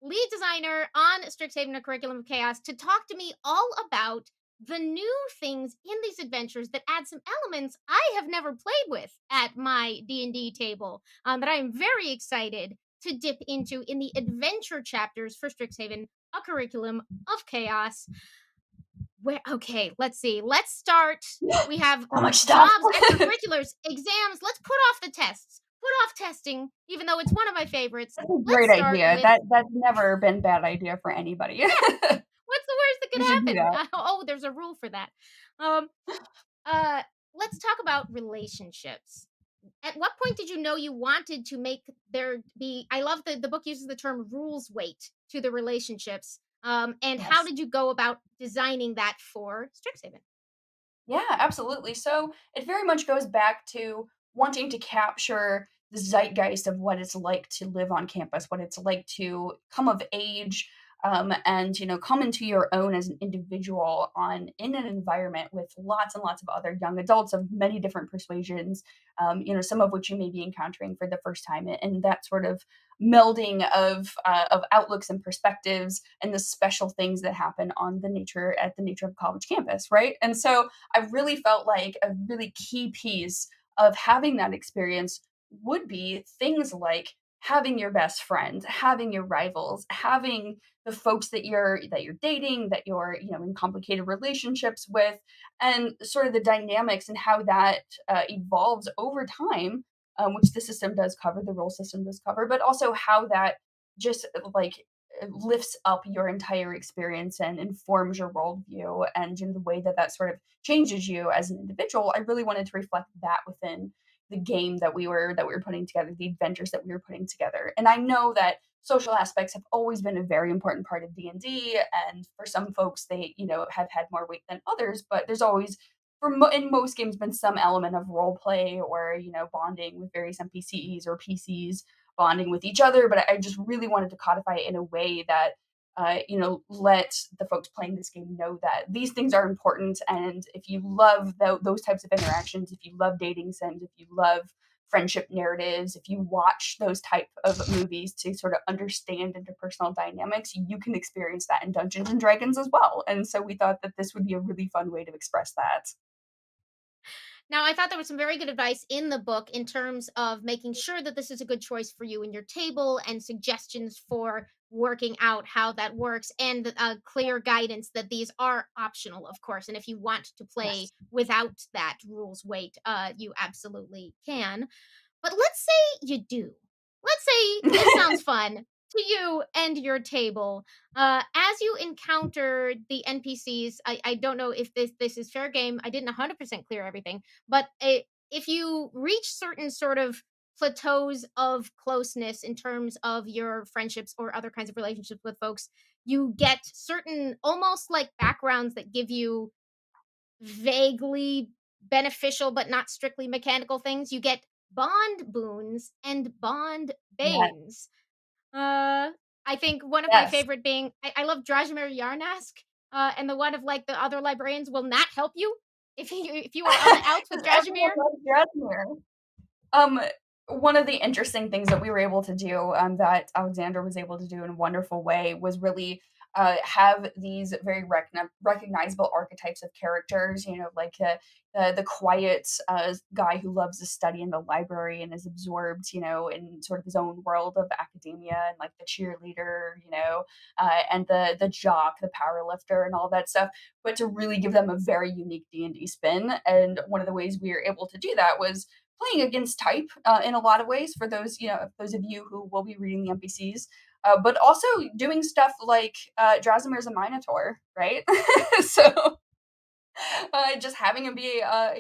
lead designer on Strixhaven, a Curriculum of Chaos, to talk to me all about the new things in these adventures that add some elements I have never played with at my D&D table, that I am very excited to dip into in the adventure chapters for Strixhaven, a Curriculum of Chaos. Where okay, let's see. Let's start. We have So much stuff. jobs, extracurriculars, exams. Let's put off the tests. Put off testing, even though it's one of my favorites. That's a Let's great start idea. with That's never been a bad idea for anybody. yeah. What's the worst that We should do could happen? that. Oh, there's a rule for that. Um, uh, let's talk about relationships. At what point did you know you wanted to make there be I love the book uses the term rules weight to the relationships. And how Yes. did you go about designing that for Strixhaven? Yeah, absolutely. So it very much goes back to wanting to capture the zeitgeist of what it's like to live on campus, what it's like to come of age, and come into your own as an individual on in an environment with lots and lots of other young adults of many different persuasions, some of which you may be encountering for the first time, and that sort of melding of outlooks and perspectives and the special things that happen on the nature of college campus, right? And so I really felt like a really key piece of having that experience would be things like having your best friend, having your rivals, having the folks that you're dating, that you're in complicated relationships with, and sort of the dynamics and how that evolves over time, which the system does cover, the role system does cover, but also how that just like lifts up your entire experience and informs your worldview and in the way that that sort of changes you as an individual. I really wanted to reflect that within the game that we were putting together, the adventures that we were putting together. And I know that social aspects have always been a very important part of D&D, and for some folks they, have had more weight than others, but there's always in most games been some element of role play or, bonding with various NPCs or PCs bonding with each other. But I just really wanted to codify it in a way that let the folks playing this game know that these things are important. And if you love those types of interactions, if you love dating sims, if you love friendship narratives, if you watch those type of movies to sort of understand interpersonal dynamics, you can experience that in Dungeons and Dragons as well. And so we thought that this would be a really fun way to express that. Now, I thought there was some very good advice in the book in terms of making sure that this is a good choice for you and your table and suggestions for working out how that works and clear guidance that these are optional, of course. And if you want to play Yes. without that rules weight, you absolutely can. But let's say you do. Let's say this sounds fun to you and your table. As you encounter the NPCs, I don't know if this is fair game. I didn't 100% clear everything, but if you reach certain sort of plateaus of closeness in terms of your friendships or other kinds of relationships with folks, you get certain almost like backgrounds that give you vaguely beneficial but not strictly mechanical things. You get bond boons and bond Yes. banes. Uh, I think one of my Yes. favorite being I love Drajimir Yarnask, and the one of like the other librarians will not help you if you are on the outs with Because everyone Drajimir. loves Dresmer. Um, One of the interesting things that we were able to do, that Alexander was able to do in a wonderful way, was really have these very recognizable archetypes of characters. Like the quiet guy who loves to study in the library and is absorbed, in sort of his own world of academia, and like the cheerleader, and the jock, the power lifter, and all that stuff. But to really give them a very unique D&D spin, and one of the ways we were able to do that was playing against type in a lot of ways for those of you who will be reading the NPCs, but also doing stuff like Drazimir's a Minotaur, right? So just having him be a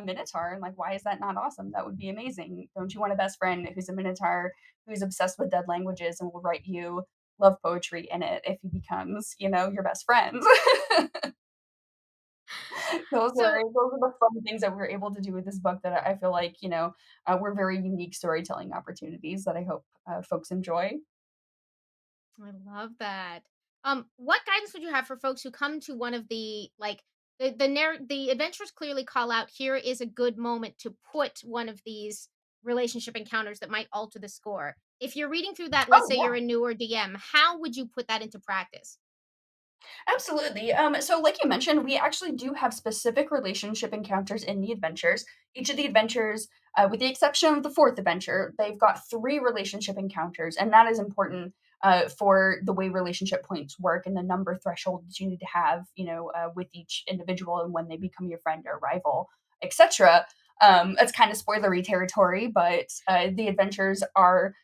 Minotaur, and like, why is that not awesome? That would be amazing. Don't you want a best friend who's a Minotaur, who's obsessed with dead languages and will write you love poetry in it if he becomes your best friend? So Those are the fun things that we're able to do with this book that I feel like, were very unique storytelling opportunities that I hope, folks enjoy. I love that. What guidance would you have for folks who come to one of the like the adventures clearly call out here is a good moment to put one of these relationship encounters that might alter the score. If you're reading through that, let's Oh, say yeah. you're a newer DM, how would you put that into practice? Absolutely. So, like you mentioned, we actually do have specific relationship encounters in the adventures. Each of the adventures, with the exception of the fourth adventure, they've got three relationship encounters, and that is important for the way relationship points work and the number thresholds you need to have, with each individual and when they become your friend or rival, etc. It's kind of spoilery territory, but the adventures are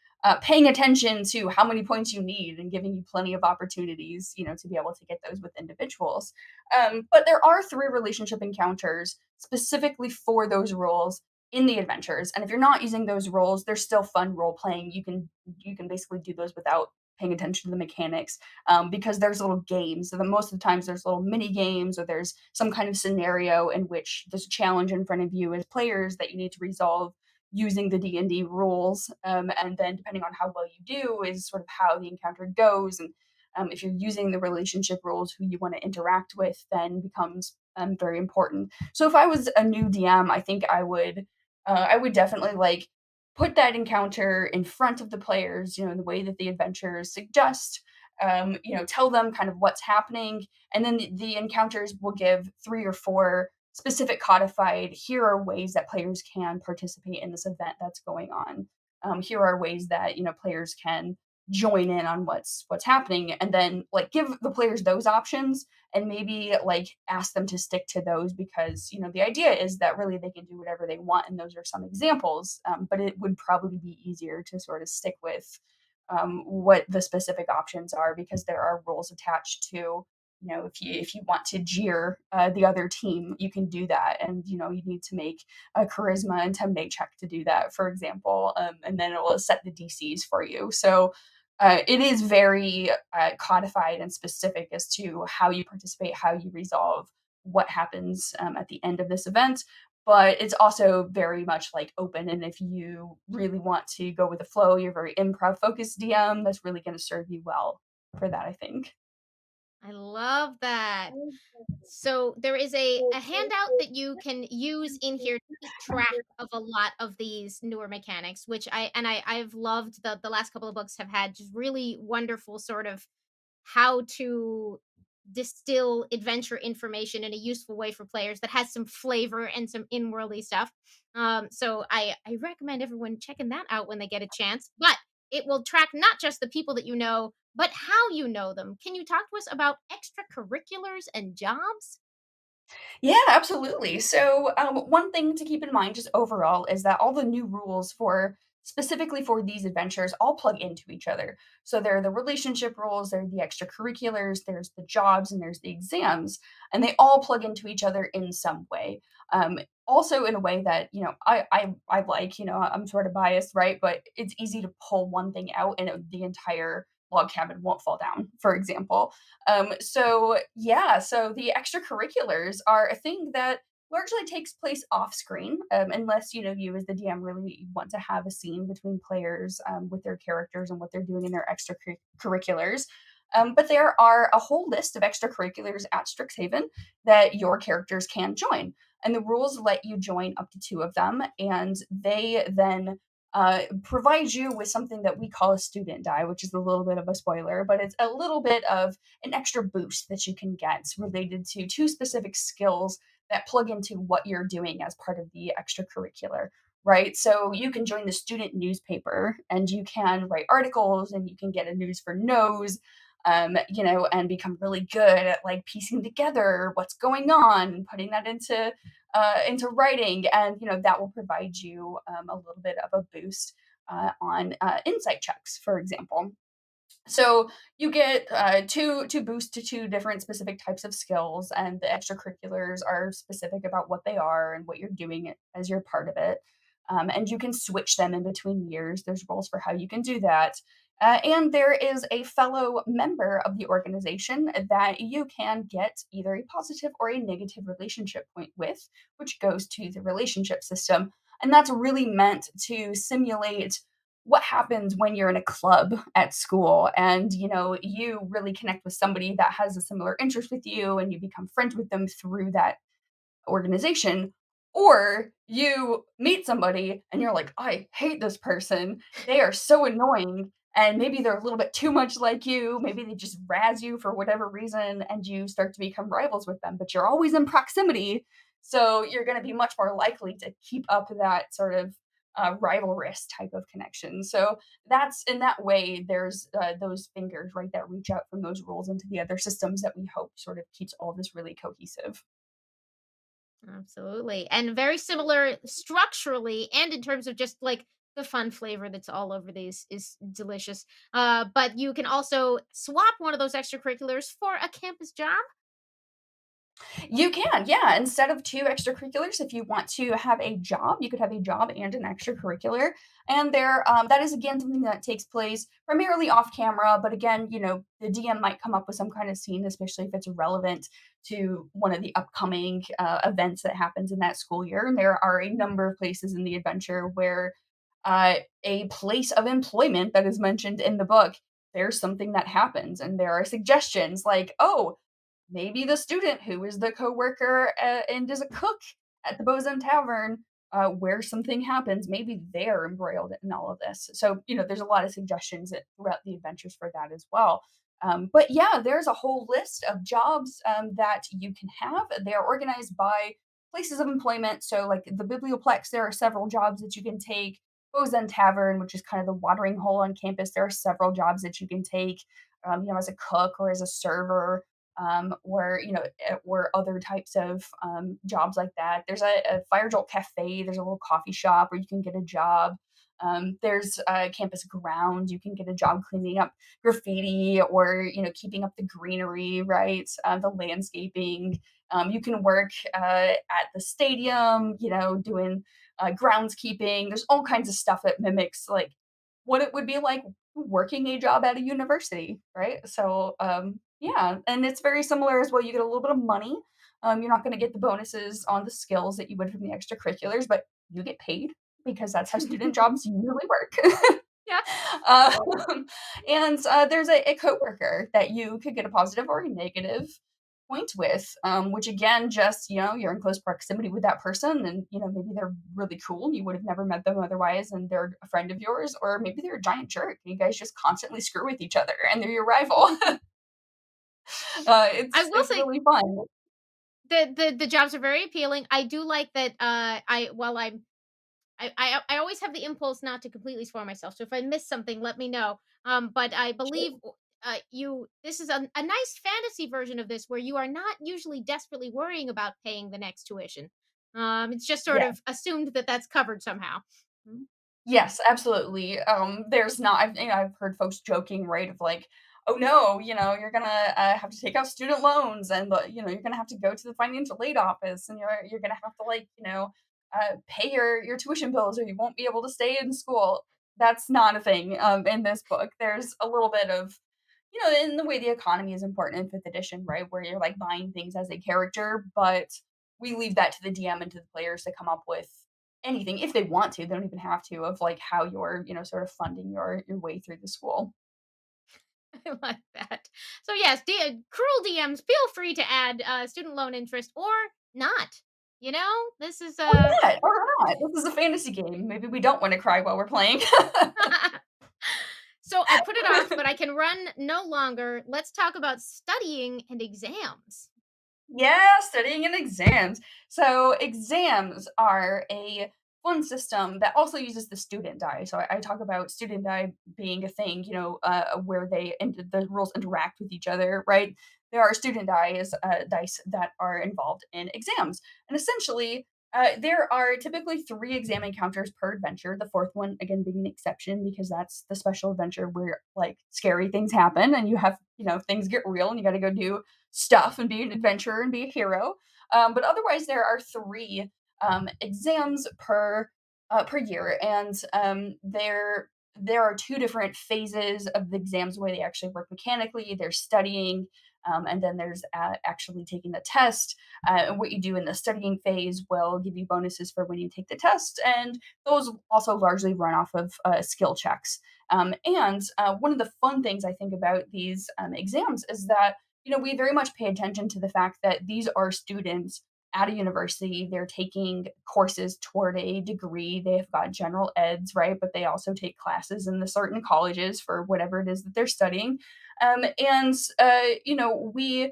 paying attention to how many points you need and giving you plenty of opportunities, to be able to get those with individuals. But there are three relationship encounters specifically for those roles in the adventures. And if you're not using those roles, they're still fun role playing. You can basically do those without paying attention to the mechanics, because there's little games. So the most of the times there's little mini games or there's some kind of scenario in which there's a challenge in front of you as players that you need to resolve using the D&D rules, and then depending on how well you do is sort of how the encounter goes, and if you're using the relationship rules, who you want to interact with then becomes very important. So if I was a new DM, I think I would definitely like put that encounter in front of the players, in the way that the adventures suggest. Tell them kind of what's happening, and then the encounters will give three or four specific codified, here are ways that players can participate in this event that's going on. Here are ways that players can join in on what's happening, and then like give the players those options, and maybe like ask them to stick to those, because the idea is that really they can do whatever they want, and those are some examples, but it would probably be easier to sort of stick with what the specific options are, because there are rules attached to, if you want to jeer the other team, you can do that, and you need to make a charisma intimidate check to do that, for example, and then it will set the DCs for you. So it is very codified and specific as to how you participate, how you resolve, what happens at the end of this event. But it's also very much like open. And if you really want to go with the flow, you're very improv focused DM, that's really going to serve you well for that, I think. I love that. So there is a handout that you can use in here to keep track of a lot of these newer mechanics, which I've loved. The last couple of books have had just really wonderful sort of how to distill adventure information in a useful way for players that has some flavor and some in-worldy stuff. So I recommend everyone checking that out when they get a chance. But it will track not just the people that you know, but how you know them. Can you talk to us about extracurriculars and jobs? Yeah, absolutely. So, one thing to keep in mind just overall is that all the new rules for specifically for these adventures all plug into each other. So, there are the relationship rules, there are the extracurriculars, there's the jobs, and there's the exams, and they all plug into each other in some way. Also, in a way that I like. I'm sort of biased, right? But it's easy to pull one thing out, and the entire log cabin won't fall down. For example, so the extracurriculars are a thing that largely takes place off screen, unless you as the DM really want to have a scene between players, with their characters and what they're doing in their extracurriculars. But there are a whole list of extracurriculars at Strixhaven that your characters can join. And the rules let you join up to two of them, and they then provide you with something that we call a student die, which is a little bit of a spoiler, but it's a little bit of an extra boost that you can get related to two specific skills that plug into what you're doing as part of the extracurricular. Right. So you can join the student newspaper and you can write articles and you can get a news for nose, and become really good at like piecing together what's going on and putting that into writing, and that will provide you a little bit of a boost on insight checks, for example. So you get two boosts to two different specific types of skills, and the extracurriculars are specific about what they are and what you're doing as you're part of it. And you can switch them in between years. There's rules for how you can do that. And there is a fellow member of the organization that you can get either a positive or a negative relationship point with, which goes to the relationship system. And that's really meant to simulate what happens when you're in a club at school, and you really connect with somebody that has a similar interest with you and you become friends with them through that organization. Or you meet somebody and you're like, "I hate this person. They are so annoying." And maybe they're a little bit too much like you. Maybe they just razz you for whatever reason and you start to become rivals with them, but you're always in proximity. So you're going to be much more likely to keep up that sort of rivalrous type of connection. So that's in that way, there's those fingers, right, that reach out from those rules into the other systems that we hope sort of keeps all this really cohesive. Absolutely. And very similar structurally and in terms of just like the fun flavor that's all over these is delicious. But you can also swap one of those extracurriculars for a campus job. You can, yeah. Instead of 2 extracurriculars, if you want to have a job, you could have a job and an extracurricular. And that is again something that takes place primarily off camera. But again, the DM might come up with some kind of scene, especially if it's relevant to one of the upcoming events that happens in that school year. And there are a number of places in the adventure where a place of employment that is mentioned in the book, there's something that happens, and there are suggestions like, oh, maybe the student who is the coworker and is a cook at the Bosun Tavern, where something happens, maybe they're embroiled in all of this. So, there's a lot of suggestions throughout the adventures for that as well. But yeah, there's a whole list of jobs that you can have. They are organized by places of employment. So, like the Biblioplex, there are several jobs that you can take. Bosun Tavern, which is kind of the watering hole on campus, there are several jobs that you can take, as a cook or as a server, or other types of jobs like that. There's a Fire Jolt Cafe. There's a little coffee shop where you can get a job. There's a campus ground. You can get a job cleaning up graffiti or keeping up the greenery, right? The landscaping. You can work at the stadium. Doing groundskeeping. There's all kinds of stuff that mimics like what it would be like working a job at a university, right? So, yeah, and it's very similar as well. You get a little bit of money. You're not going to get the bonuses on the skills that you would from the extracurriculars, but you get paid because that's how student jobs usually work. Yeah. um, and there's a coworker that you could get a positive or a negative point with, which again, just you're in close proximity with that person, and maybe they're really cool. You would have never met them otherwise, and they're a friend of yours, or maybe they're a giant jerk. And you guys just constantly screw with each other, and they're your rival. I It's will it's say really fun. the jobs are very appealing. I do like that I while I always have the impulse not to completely spoil myself. So if I miss something, let me know. But I believe Sure. you this is a nice fantasy version of this where you are not usually desperately worrying about paying the next tuition. It's just sort Yeah. of assumed that that's covered somehow. Mhm. Yes, absolutely. There's not. I've heard folks joking, right? Of like, oh no, you're gonna have to take out student loans, and you're gonna have to go to the financial aid office, and you're gonna have to like, pay your tuition bills, or you won't be able to stay in school. That's not a thing. In this book, there's a little bit of, in the way the economy is important in fifth edition, right, where you're like buying things as a character, but we leave that to the DM and to the players to come up with anything if they want to. They don't even have to, of like how you're, sort of funding your way through the school. I like that. So yes, cruel DMs, feel free to add student loan interest or not. This is Or not, or not. This is a fantasy game. Maybe we don't want to cry while we're playing. So I put it off, but I can run no longer. Let's talk about studying and exams. Yeah, studying and exams. So exams are a fun system that also uses the student die. So I talk about student die being a thing, where the rules interact with each other, right? There are student dice that are involved in exams, and essentially. There are typically 3 exam encounters per adventure. The fourth one, again, being an exception because that's the special adventure where like scary things happen and you have, things get real and you got to go do stuff and be an adventurer and be a hero. But otherwise, there are 3 exams per year, and there are 2 different phases of the exams. The way they actually work mechanically, there's studying. And then there's actually taking the test. And what you do in the studying phase will give you bonuses for when you take the test, and those also largely run off of skill checks. And one of the fun things I think about these exams is that we very much pay attention to the fact that these are students at a university. They're taking courses toward a degree. They've got general eds, right? But they also take classes in the certain colleges for whatever it is that they're studying. And you know, we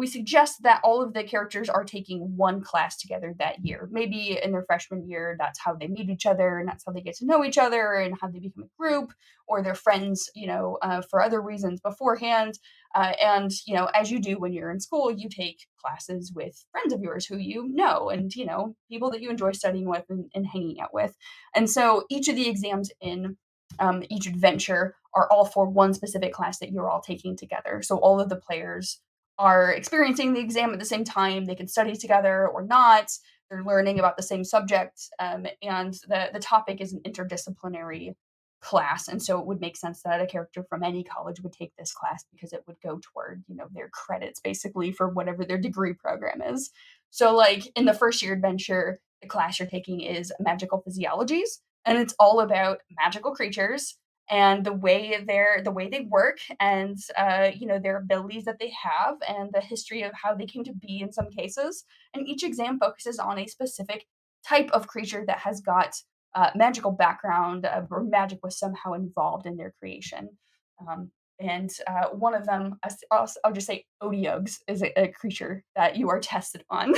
suggest that all of the characters are taking one class together that year. Maybe in their freshman year, that's how they meet each other, and that's how they get to know each other, and how they become a group, or they're friends, for other reasons beforehand. And as you do when you're in school, you take classes with friends of yours who you know, and people that you enjoy studying with and hanging out with. And so each of the exams in each adventure are all for one specific class that you're all taking together. So all of the players are experiencing the exam at the same time. They can study together or not. They're learning about the same subject, and the topic is an interdisciplinary class, and so it would make sense that a character from any college would take this class because it would go toward their credits basically for whatever their degree program is. So, like in the first year adventure, the class you're taking is magical physiologies, and it's all about magical creatures and the way they work, and their abilities that they have, and the history of how they came to be in some cases. And each exam focuses on a specific type of creature that has got magical background, or magic was somehow involved in their creation. And one of them, I'll just say Odiugs, is a creature that you are tested on.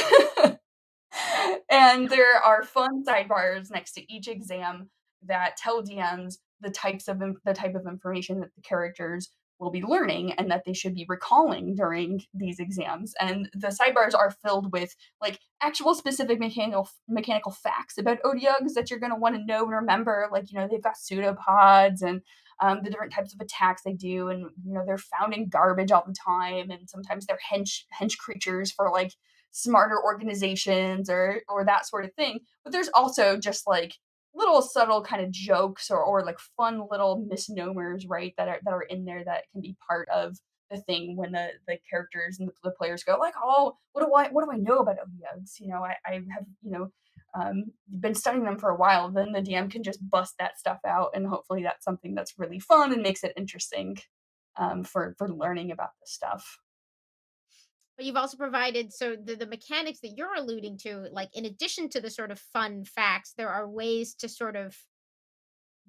And there are fun sidebars next to each exam that tell DMs the type of information that the characters will be learning and that they should be recalling during these exams. And the sidebars are filled with like actual specific mechanical facts about Odiugs that you're going to want to know and remember. Like they've got pseudopods, and the different types of attacks they do, and they're found in garbage all the time, and sometimes they're hench creatures for like smarter organizations or that sort of thing. But there's also just like little subtle kind of jokes or like fun little misnomers, right, that are in there that can be part of the thing when the characters and the players go like, oh, what do I know about OEOs? I have been studying them for a while. Then the DM can just bust that stuff out, and hopefully that's something that's really fun and makes it interesting, for learning about this stuff. But you've also provided so the mechanics that you're alluding to, like in addition to the sort of fun facts, there are ways to sort of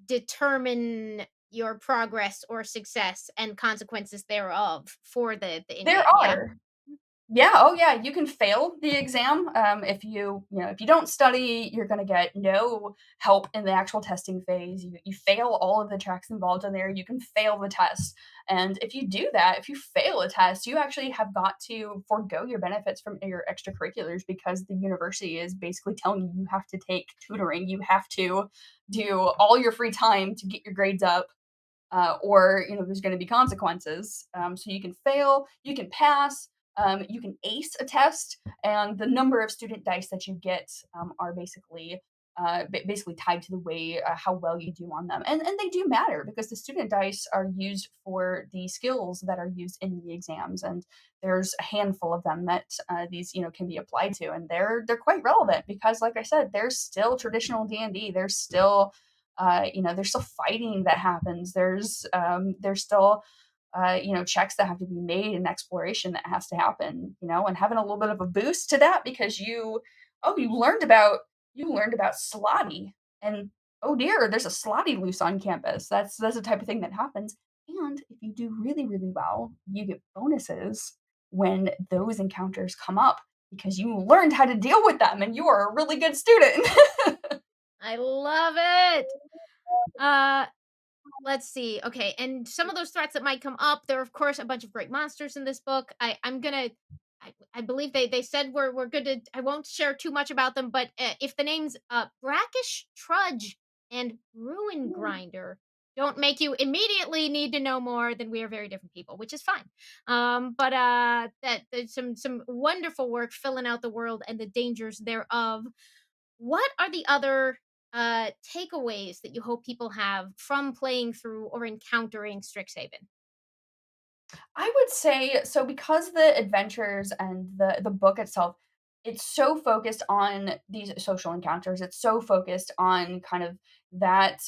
determine your progress or success and consequences thereof for the in There game. Yeah. are. Yeah, oh yeah, you can fail the exam, if you don't study, you're gonna get no help in the actual testing phase. You fail all of the tracks involved in there, you can fail the test, and if you do that, if you fail a test, you actually have got to forego your benefits from your extracurriculars because the university is basically telling you you have to take tutoring, you have to do all your free time to get your grades up, or there's going to be consequences. So you can fail, you can pass, you can ace a test, and the number of student dice that you get are basically tied to the way how well you do on them, and they do matter because the student dice are used for the skills that are used in the exams, and there's a handful of them that these can be applied to, and they're quite relevant because, like I said, there's still traditional D&D. There's still fighting that happens. There's still checks that have to be made and exploration that has to happen, and having a little bit of a boost to that because you learned about slotty, and oh dear, there's a slotty loose on campus. That's the type of thing that happens. And if you do really, really well, you get bonuses when those encounters come up because you learned how to deal with them and you are a really good student. I love it. Uh let's see. Okay, and some of those threats that might come up, there are of course a bunch of great monsters in this book. I'm gonna I believe they said we're good to I won't share too much about them, but if the names Brackish Trudge and Ruin Grinder don't make you immediately need to know more, then we are very different people, which is fine. But that there's some wonderful work filling out the world and the dangers thereof. What are the other takeaways that you hope people have from playing through or encountering Strixhaven? I would say so because the adventures and the book itself it's so focused on these social encounters. It's so focused on kind of that,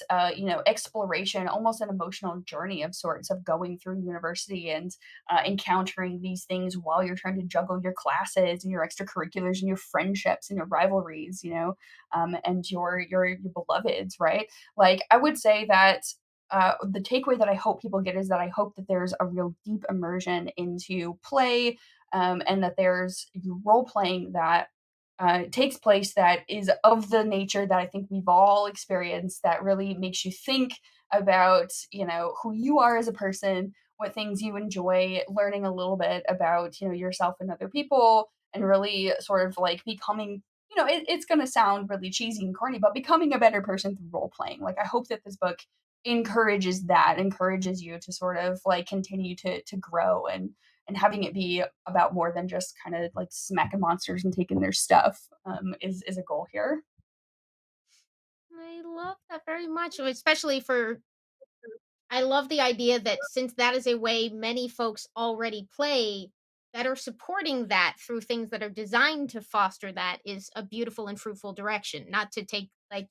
exploration, almost an emotional journey of sorts of going through university and encountering these things while you're trying to juggle your classes and your extracurriculars and your friendships and your rivalries, and your beloveds, right? Like I would say that the takeaway that I hope people get is that I hope that there's a real deep immersion into play, and that there's role playing that takes place that is of the nature that I think we've all experienced, that really makes you think about, who you are as a person, what things you enjoy, learning a little bit about, yourself and other people, and really sort of like becoming, it's going to sound really cheesy and corny, but becoming a better person through role playing. Like, I hope that this book encourages that, encourages you to sort of like continue to grow, and having it be about more than just kind of like smacking monsters and taking their stuff, is a goal here. I love that very much, especially for I love the idea that since that is a way many folks already play, that are supporting that through things that are designed to foster that is a beautiful and fruitful direction. Not to take, like,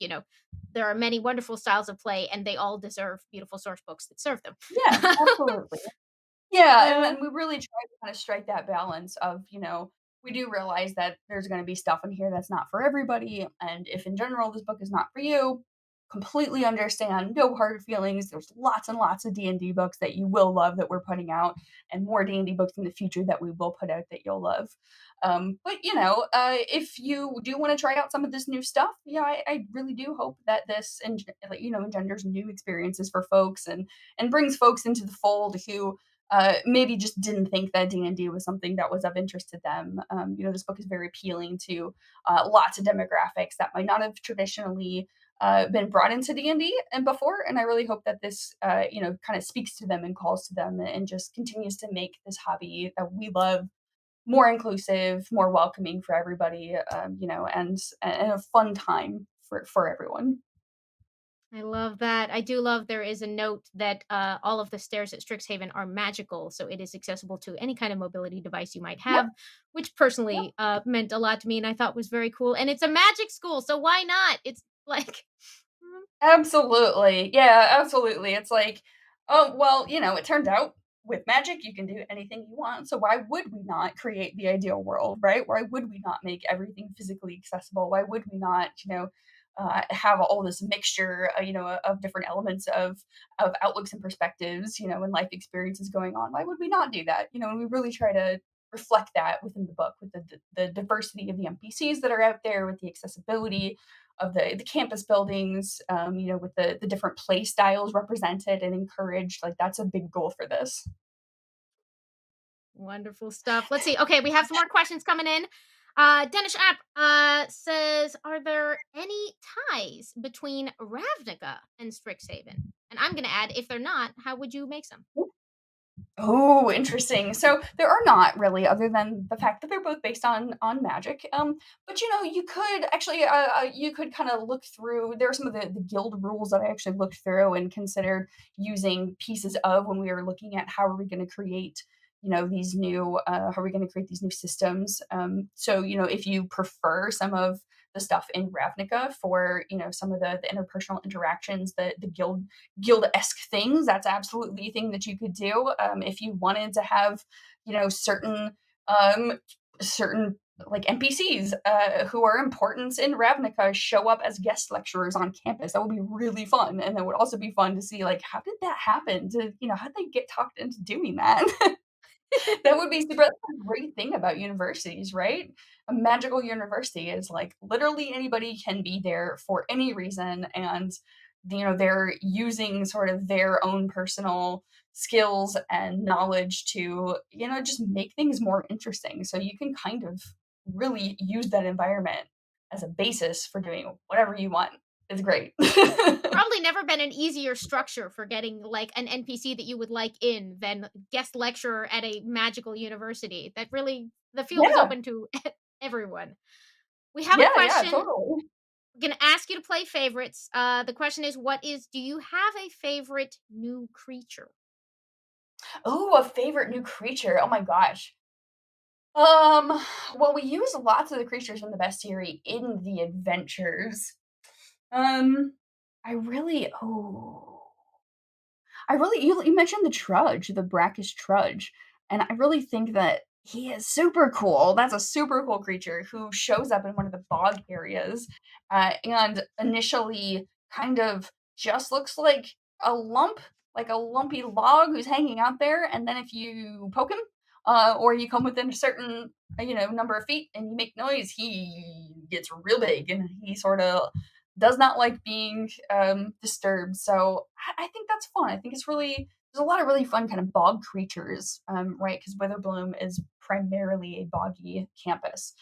there are many wonderful styles of play and they all deserve beautiful source books that serve them. Yeah, absolutely. Yeah, and uh, then we really try to kinda strike that balance of, we do realize that there's gonna be stuff in here that's not for everybody, and if in general this book is not for you, completely understand, no hard feelings. There's lots and lots of D&D books that you will love that we're putting out, and more D&D books in the future that we will put out that you'll love. But, if you do wanna try out some of this new stuff, yeah, I really do hope that this like, engenders new experiences for folks, and brings folks into the fold who maybe just didn't think that D&D was something that was of interest to them. This book is very appealing to lots of demographics that might not have traditionally been brought into D&D and before. And I really hope that this, kind of speaks to them and calls to them, and just continues to make this hobby that we love more inclusive, more welcoming for everybody, and a fun time for everyone. I love that. I do love there is a note that all of the stairs at Strixhaven are magical, so it is accessible to any kind of mobility device you might Yep. have, which Yep. personally meant a lot to me and I thought was very cool. And it's a magic school, so why not? It's like, mm, Absolutely. Yeah, absolutely. It's like, oh, well, it turned out with magic you can do anything you want. So why would we not create the ideal world, right? Why would we not make everything physically accessible? Why would we not, have all this mixture, of different elements of outlooks and perspectives, and life experiences going on? Why would we not do that? And we really try to reflect that within the book with the diversity of the NPCs that are out there, with the accessibility of the campus buildings, with the different play styles represented and encouraged. Like that's a big goal for this. wonderful stuff. Let's see. Okay, we have some more questions coming in. Danish App says, are there any ties between Ravnica and Strixhaven? And I'm going to add, if they're not, how would you make some? Oh, interesting. So there are not really, other than the fact that they're both based on magic. But you could actually, you could kind of look through. There are some of the guild rules that I actually looked through and considered using pieces of when we were looking at how are we going to create, these new, how are we going to create these new systems. So if you prefer some of the stuff in Ravnica for some of the interpersonal interactions, the guild-esque things, that's absolutely a thing that you could do. If you wanted to have, certain certain like NPCs who are important in Ravnica show up as guest lecturers on campus, that would be really fun. And it would also be fun to see like how did that happen? How did they get talked into doing that? That would be super. That's a great thing about universities, right? A magical university is like literally anybody can be there for any reason, and they're using sort of their own personal skills and knowledge to just make things more interesting. So you can kind of really use that environment as a basis for doing whatever you want. It's great. Probably never been an easier structure for getting, like, an NPC that you would like in than guest lecturer at a magical university. That really the field is Yeah, open to everyone. We have a yeah, yeah, question. totally. I'm gonna ask you to play favorites. The question is, do you have a favorite new creature? Oh, a favorite new creature. Oh my gosh. Well, we use lots of the creatures from the bestiary in the adventures. Um, I really you mentioned the Trudge, the brackish Trudge, and I really think that he is super cool. That's a super cool creature who shows up in one of the bog areas, and initially kind of just looks a lump, like a lumpy log who's hanging out there, and then if you poke him, or you come within a certain, number of feet and you make noise, he gets real big and he sorta does not like being disturbed. So I think that's fun. I think it's really there's a lot of really fun kind of bog creatures, right? Because Witherbloom is primarily a boggy campus,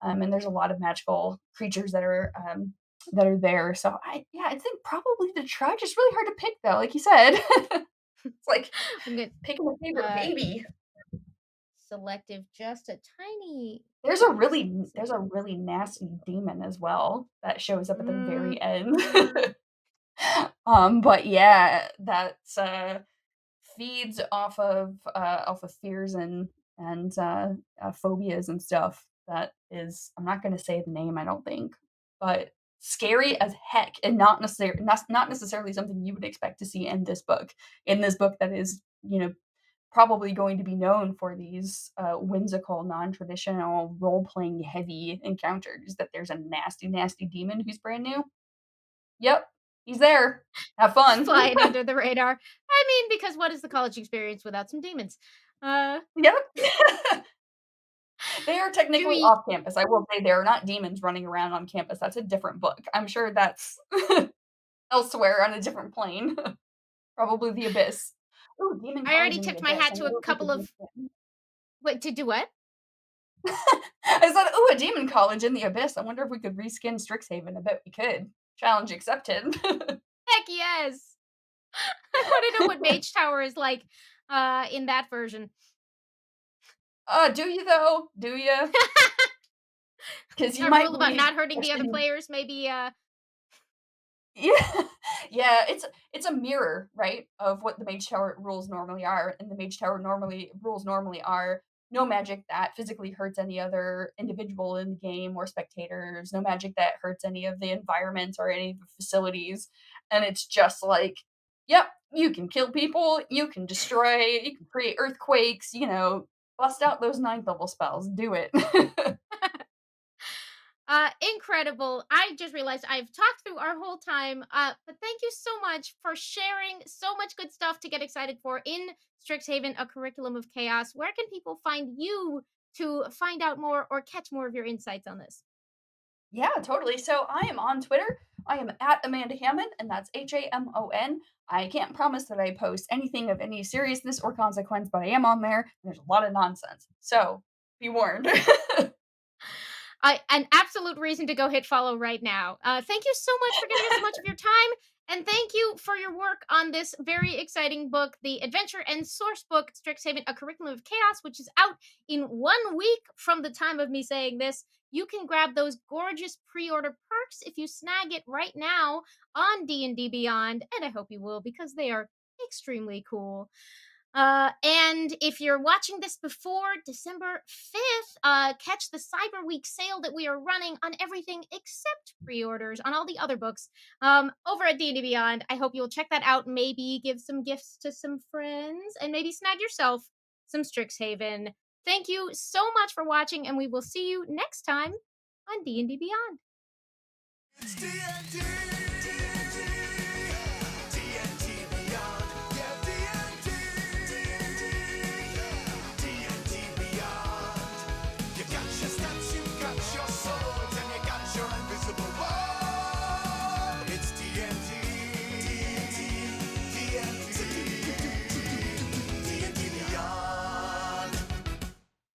and there's a lot of magical creatures that are there. So I think probably the Trudge is really hard to pick though. Like you said, it's like I'm good. picking a favorite Uh, baby. Selective just a tiny, tiny There's a second. really nasty demon as well that shows up at the very end. Mm. But yeah, that's feeds off of fears and phobias and stuff. That is, I'm not gonna say the name, I don't think, but scary as heck, and not necessarily something you would expect to see in this book. In this book, that is, probably going to be known for these whimsical, non-traditional, role-playing heavy encounters. That there's a nasty, nasty demon who's brand new. Yep, he's there. Have fun. Flying under the radar. I mean, because what is the college experience without some demons? Uh, Yep. They are technically Dewey, off campus. I will say there are not demons running around on campus. That's a different book. I'm sure that's elsewhere on a different plane. Probably the Abyss. Ooh, Demon I College already in the tipped my Abyss. hat I to a wonder if we couple could of wait, to do what? I said, "Ooh, a Demon College in the Abyss. I wonder if we could reskin Strixhaven. I bet we could. Challenge accepted." Heck yes! I wanna know what Mage Tower is like, in that version. Do you though? Do you? Because you A might rule about believe not hurting the other actually players, maybe, yeah. Yeah, it's a mirror, right, of what the Mage Tower rules normally are, and the Mage Tower normally are no magic that physically hurts any other individual in the game or spectators, no magic that hurts any of the environments or any of the facilities, and it's just like, "Yep, you can kill people, you can destroy, you can create earthquakes, bust out those ninth level spells, do it." incredible. I just realized I've talked through our whole time, but thank you so much for sharing so much good stuff to get excited for in Strixhaven, a curriculum of chaos. Where can people find you to find out more or catch more of your insights on this? Yeah, totally. So I am on Twitter. I am at Amanda Hamon, and that's Hamon. I can't promise that I post anything of any seriousness or consequence, but I am on there. And there's a lot of nonsense. So be warned. An absolute reason to go hit follow right now. Thank you so much for giving us so much of your time. And thank you for your work on this very exciting book, the adventure and source book, Strixhaven, A Curriculum of Chaos, which is out in 1 week from the time of me saying this. You can grab those gorgeous pre-order perks if you snag it right now on D&D Beyond, and I hope you will because they are extremely cool. And if you're watching this before December 5th, catch the Cyber Week sale that we are running on everything except pre-orders on all the other books over at D&D Beyond. I hope you'll check that out. Maybe give some gifts to some friends and maybe snag yourself some Strixhaven. Thank you so much for watching, and we will see you next time on D&D Beyond. It's D&D.